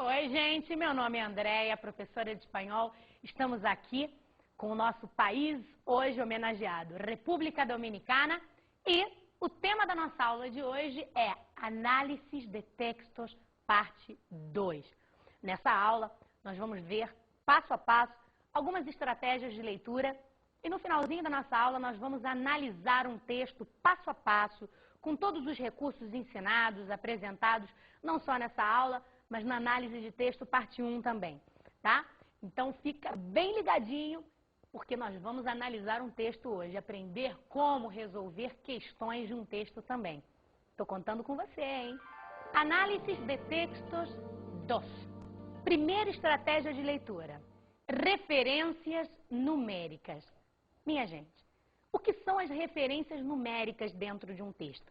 Oi, gente, meu nome é Andréia, professora de espanhol. Estamos aqui com o nosso país hoje homenageado, República Dominicana, e o tema da nossa aula de hoje é Análise de Textos, parte 2. Nessa aula, nós vamos ver, passo a passo, algumas estratégias de leitura e no finalzinho da nossa aula nós vamos analisar um texto passo a passo, com todos os recursos ensinados, apresentados, não só nessa aula, mas na análise de texto parte 1 também, tá? Então fica bem ligadinho, porque nós vamos analisar um texto hoje, aprender como resolver questões de um texto também. Estou contando com você, hein? Análise de textos 2. Primeira estratégia de leitura, referências numéricas. Minha gente, o que são as referências numéricas dentro de um texto?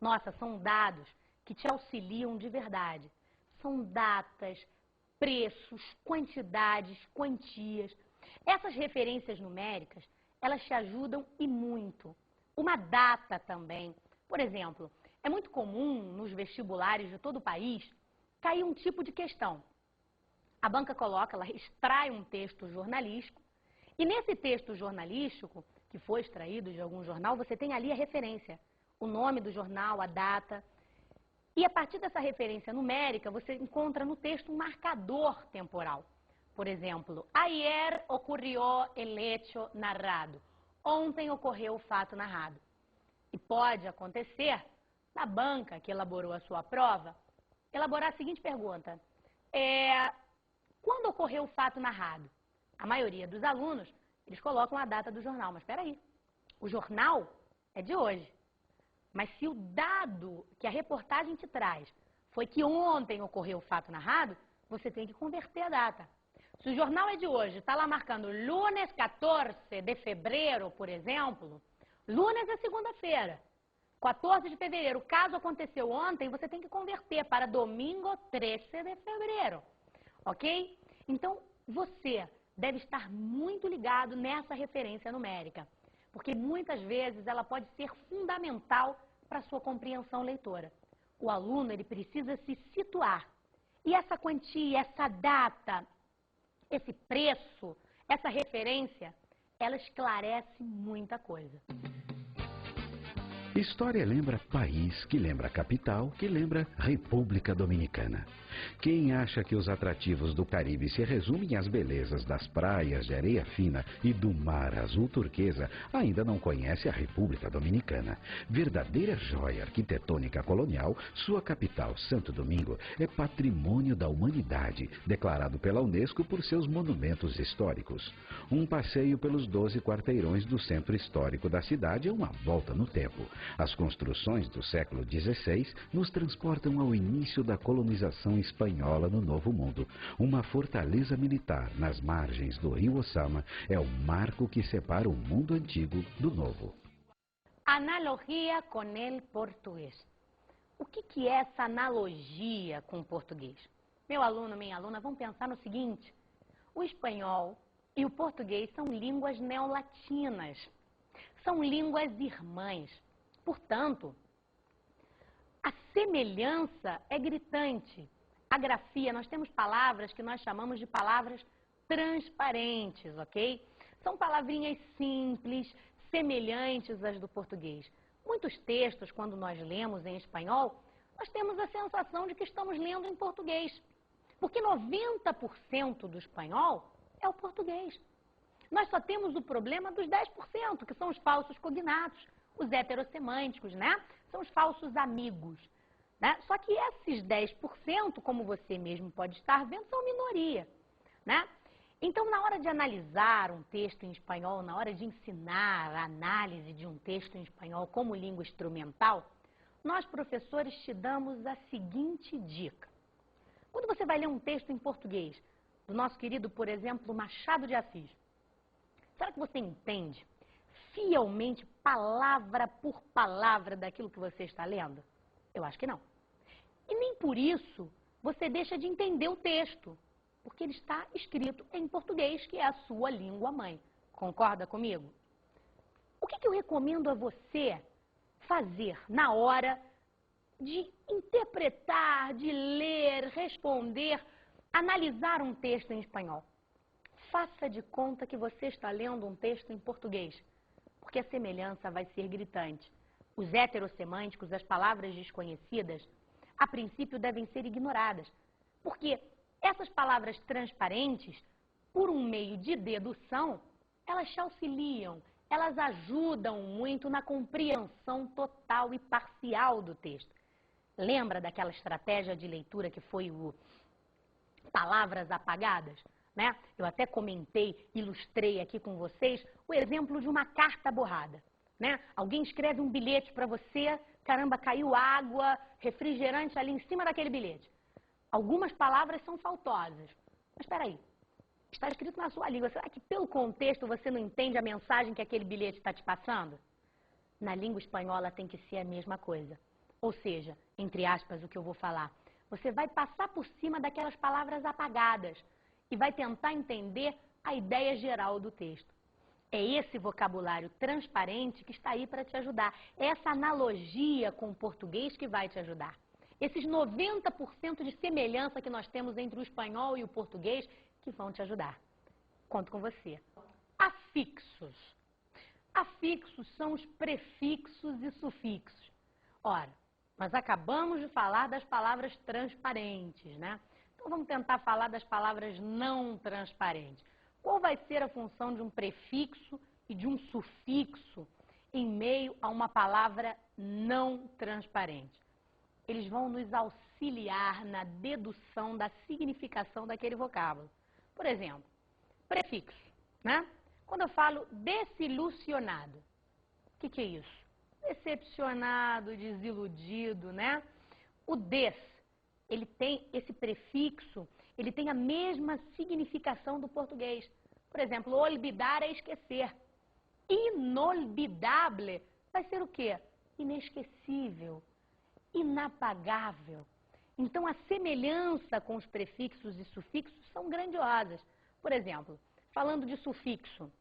Nossa, são dados que te auxiliam de verdade. São datas, preços, quantidades, quantias. Essas referências numéricas, elas te ajudam e muito. Uma data também. Por exemplo, é muito comum nos vestibulares de todo o país cair um tipo de questão. A banca coloca, ela extrai um texto jornalístico e nesse texto jornalístico, que foi extraído de algum jornal, você tem ali a referência, o nome do jornal, a data. E a partir dessa referência numérica, você encontra no texto um marcador temporal. Por exemplo, ayer ocurrió el hecho narrado. Ontem ocorreu o fato narrado. E pode acontecer, na banca que elaborou a sua prova, elaborar a seguinte pergunta. Quando ocorreu o fato narrado? A maioria dos alunos, eles colocam a data do jornal. Mas espera aí, o jornal é de hoje. Mas se o dado que a reportagem te traz foi que ontem ocorreu o fato narrado, você tem que converter a data. Se o jornal é de hoje, está lá marcando lunes 14 de fevereiro, por exemplo, lunes é segunda-feira, 14 de fevereiro, caso aconteceu ontem, você tem que converter para domingo 13 de fevereiro, ok? Então, você deve estar muito ligado nessa referência numérica, porque muitas vezes ela pode ser fundamental para a sua compreensão leitora. O aluno, ele precisa se situar. E essa quantia, essa data, esse preço, essa referência, ela esclarece muita coisa. História lembra país, que lembra capital, que lembra República Dominicana. Quem acha que os atrativos do Caribe se resumem às belezas das praias de areia fina e do mar azul turquesa, ainda não conhece a República Dominicana. Verdadeira joia arquitetônica colonial, sua capital, Santo Domingo, é patrimônio da humanidade, declarado pela Unesco por seus monumentos históricos. Um passeio pelos 12 quarteirões do centro histórico da cidade é uma volta no tempo. As construções do século XVI nos transportam ao início da colonização espanhola no Novo Mundo. Uma fortaleza militar nas margens do rio Osama é o marco que separa o mundo antigo do novo. Analogia com o português. O que é essa analogia com o português? Meu aluno, minha aluna, vamos pensar no seguinte. O espanhol e o português são línguas neolatinas. São línguas irmãs. Portanto, a semelhança é gritante. A grafia, nós temos palavras que nós chamamos de palavras transparentes, ok? São palavrinhas simples, semelhantes às do português. Muitos textos, quando nós lemos em espanhol, nós temos a sensação de que estamos lendo em português. Porque 90% do espanhol é o português. Nós só temos o problema dos 10%, que são os falsos cognatos. Os heterossemânticos, né? São os falsos amigos, né? Só que esses 10%, como você mesmo pode estar vendo, são minoria, né? Então, na hora de analisar um texto em espanhol, na hora de ensinar a análise de um texto em espanhol como língua instrumental, nós, professores, te damos a seguinte dica. Quando você vai ler um texto em português, do nosso querido, por exemplo, Machado de Assis, será que você entende fielmente, palavra por palavra, daquilo que você está lendo? Eu acho que não. E nem por isso você deixa de entender o texto, porque ele está escrito em português, que é a sua língua mãe. Concorda comigo? O que eu recomendo a você fazer na hora de interpretar, de ler, responder, analisar um texto em espanhol. Faça de conta que você está lendo um texto em português, porque a semelhança vai ser gritante. Os heterossemânticos, as palavras desconhecidas, a princípio devem ser ignoradas, porque essas palavras transparentes, por um meio de dedução, elas te auxiliam, elas ajudam muito na compreensão total e parcial do texto. Lembra daquela estratégia de leitura que foi o palavras apagadas? Né? Eu até comentei, ilustrei aqui com vocês o exemplo de uma carta borrada. Né? Alguém escreve um bilhete para você, caramba, caiu água, refrigerante ali em cima daquele bilhete. Algumas palavras são faltosas. Mas espera aí, está escrito na sua língua. Será que pelo contexto você não entende a mensagem que aquele bilhete está te passando? Na língua espanhola tem que ser a mesma coisa. Ou seja, entre aspas, o que eu vou falar. Você vai passar por cima daquelas palavras apagadas e vai tentar entender a ideia geral do texto. É esse vocabulário transparente que está aí para te ajudar. É essa analogia com o português que vai te ajudar. Esses 90% de semelhança que nós temos entre o espanhol e o português que vão te ajudar. Conto com você. Afixos. Afixos são os prefixos e sufixos. Ora, nós acabamos de falar das palavras transparentes, né? Então vamos tentar falar das palavras não transparentes. Qual vai ser a função de um prefixo e de um sufixo em meio a uma palavra não transparente? Eles vão nos auxiliar na dedução da significação daquele vocábulo. Por exemplo, prefixo, né? Quando eu falo desilusionado, o que é isso? Decepcionado, desiludido, né? O des, ele tem esse prefixo, ele tem a mesma significação do português. Por exemplo, olvidar é esquecer. Inolvidable vai ser o quê? Inesquecível, inapagável. Então, a semelhança com os prefixos e sufixos são grandiosas. Por exemplo, falando de sufixo,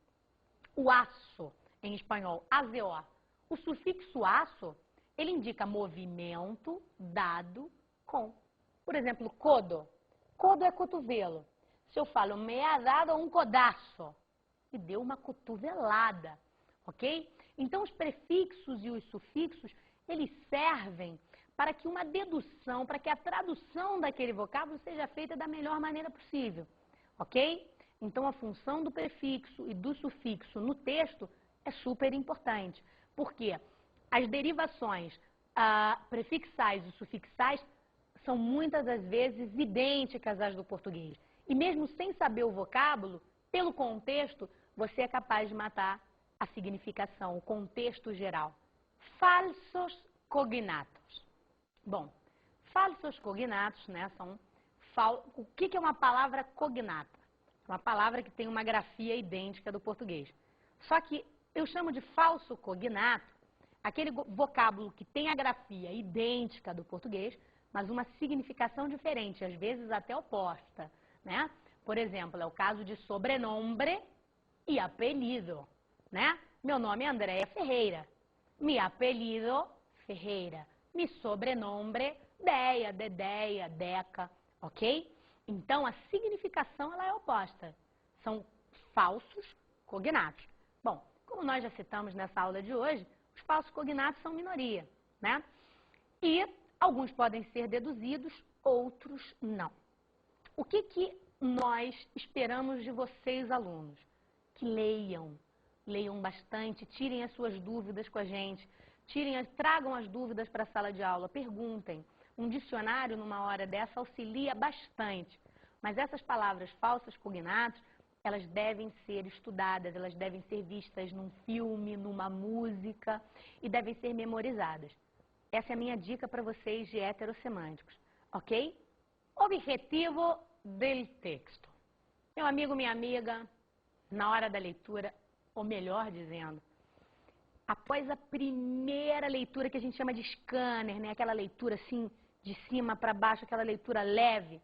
o aço, em espanhol, AZO. O sufixo aço, ele indica movimento dado com. Por exemplo, codo. Codo é cotovelo. Se eu falo, me ha dado um codaço, me deu uma cotovelada, ok? Então, os prefixos e os sufixos, eles servem para que uma dedução, para que a tradução daquele vocábulo seja feita da melhor maneira possível, ok? Então, a função do prefixo e do sufixo no texto é super importante, porque as derivações prefixais e sufixais são muitas das vezes idênticas às do português. E mesmo sem saber o vocábulo, pelo contexto, você é capaz de matar a significação, o contexto geral. Falsos cognatos. Bom, falsos cognatos, né, são... O que é uma palavra cognata? Uma palavra que tem uma grafia idêntica do português. Só que eu chamo de falso cognato aquele vocábulo que tem a grafia idêntica do português, mas uma significação diferente, às vezes até oposta, né? Por exemplo, é o caso de sobrenombre e apelido, né? Meu nome é Andréia Ferreira. Mi apelido, Ferreira. Mi sobrenombre, Deia, Dedeia, Deca, ok? Então, a significação ela é oposta. São falsos cognatos. Bom, como nós já citamos nessa aula de hoje, os falsos cognatos são minoria, né? E alguns podem ser deduzidos, outros não. O que nós esperamos de vocês, alunos? Que leiam, leiam bastante, tirem as suas dúvidas com a gente, tragam as dúvidas para a sala de aula, perguntem. Um dicionário, numa hora dessa, auxilia bastante. Mas essas palavras falsas cognatos, elas devem ser estudadas, elas devem ser vistas num filme, numa música e devem ser memorizadas. Essa é a minha dica para vocês de heterossemânticos, ok? Objetivo del texto. Meu amigo, minha amiga, na hora da leitura, ou melhor dizendo, após a primeira leitura que a gente chama de scanner, né? Aquela leitura assim, de cima para baixo, aquela leitura leve,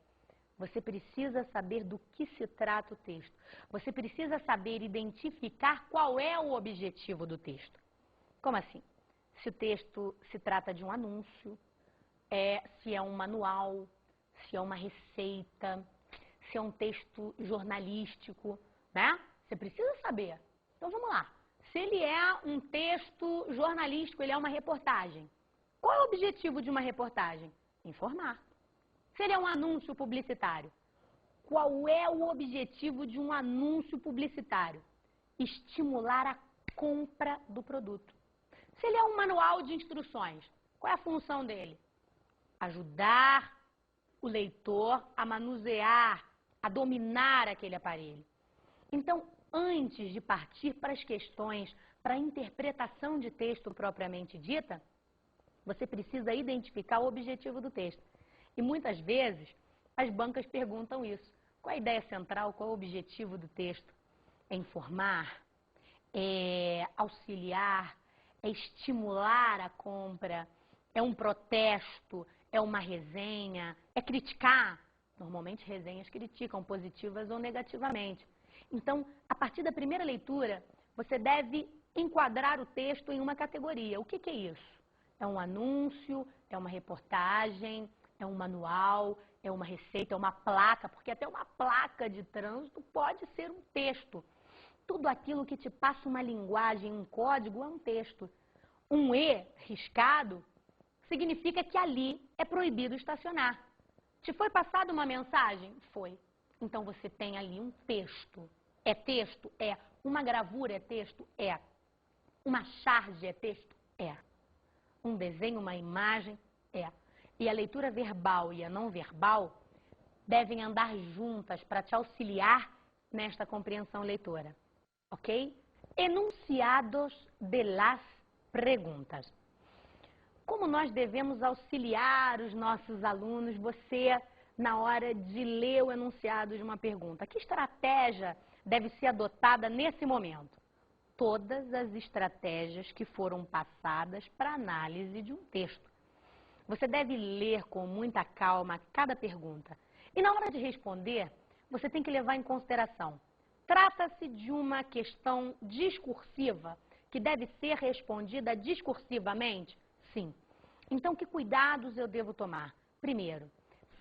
você precisa saber do que se trata o texto. Você precisa saber identificar qual é o objetivo do texto. Como assim? Se o texto se trata de um anúncio, se é um manual, se é uma receita, se é um texto jornalístico, né? Você precisa saber. Então vamos lá. Se ele é um texto jornalístico, ele é uma reportagem. Qual é o objetivo de uma reportagem? Informar. Se ele é um anúncio publicitário, qual é o objetivo de um anúncio publicitário? Estimular a compra do produto. Se ele é um manual de instruções, qual é a função dele? Ajudar o leitor a manusear, a dominar aquele aparelho. Então, antes de partir para as questões, para a interpretação de texto propriamente dita, você precisa identificar o objetivo do texto. E muitas vezes, as bancas perguntam isso. Qual é a ideia central, qual é o objetivo do texto? É informar, é auxiliar, é estimular a compra, é um protesto, é uma resenha, é criticar. Normalmente resenhas criticam positivas ou negativamente. Então, a partir da primeira leitura, você deve enquadrar o texto em uma categoria. O que é isso? É um anúncio, é uma reportagem, é um manual, é uma receita, é uma placa, porque até uma placa de trânsito pode ser um texto. Tudo aquilo que te passa uma linguagem, um código, é um texto. Um E riscado significa que ali é proibido estacionar. Te foi passada uma mensagem? Foi. Então você tem ali um texto. É texto? É. Uma gravura é texto? É. Uma charge é texto? É. Um desenho, uma imagem? É. E a leitura verbal e a não verbal devem andar juntas para te auxiliar nesta compreensão leitora. Ok? Enunciados de las perguntas. Como nós devemos auxiliar os nossos alunos, você, na hora de ler o enunciado de uma pergunta? Que estratégia deve ser adotada nesse momento? Todas as estratégias que foram passadas para análise de um texto. Você deve ler com muita calma cada pergunta. E na hora de responder, você tem que levar em consideração. Trata-se de uma questão discursiva, que deve ser respondida discursivamente? Sim. Então, que cuidados eu devo tomar? Primeiro,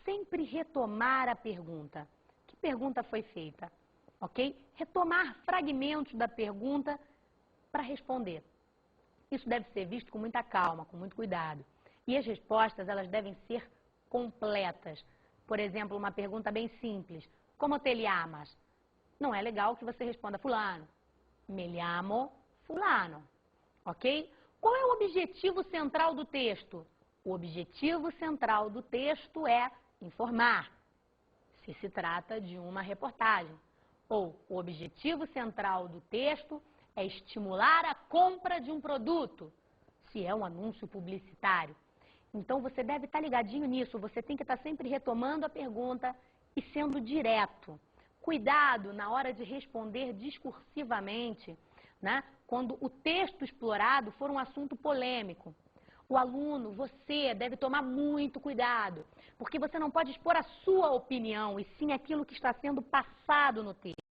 sempre retomar a pergunta. Que pergunta foi feita? Ok? Retomar fragmentos da pergunta para responder. Isso deve ser visto com muita calma, com muito cuidado. E as respostas, elas devem ser completas. Por exemplo, uma pergunta bem simples. Como te llamas? Não é legal que você responda fulano. Me llamo fulano. Ok? Qual é o objetivo central do texto? O objetivo central do texto é informar, se se trata de uma reportagem. Ou o objetivo central do texto é estimular a compra de um produto, se é um anúncio publicitário. Então, você deve estar ligadinho nisso, você tem que estar sempre retomando a pergunta e sendo direto. Cuidado na hora de responder discursivamente, né? Quando o texto explorado for um assunto polêmico. O aluno, você, deve tomar muito cuidado, porque você não pode expor a sua opinião, e sim aquilo que está sendo passado no texto.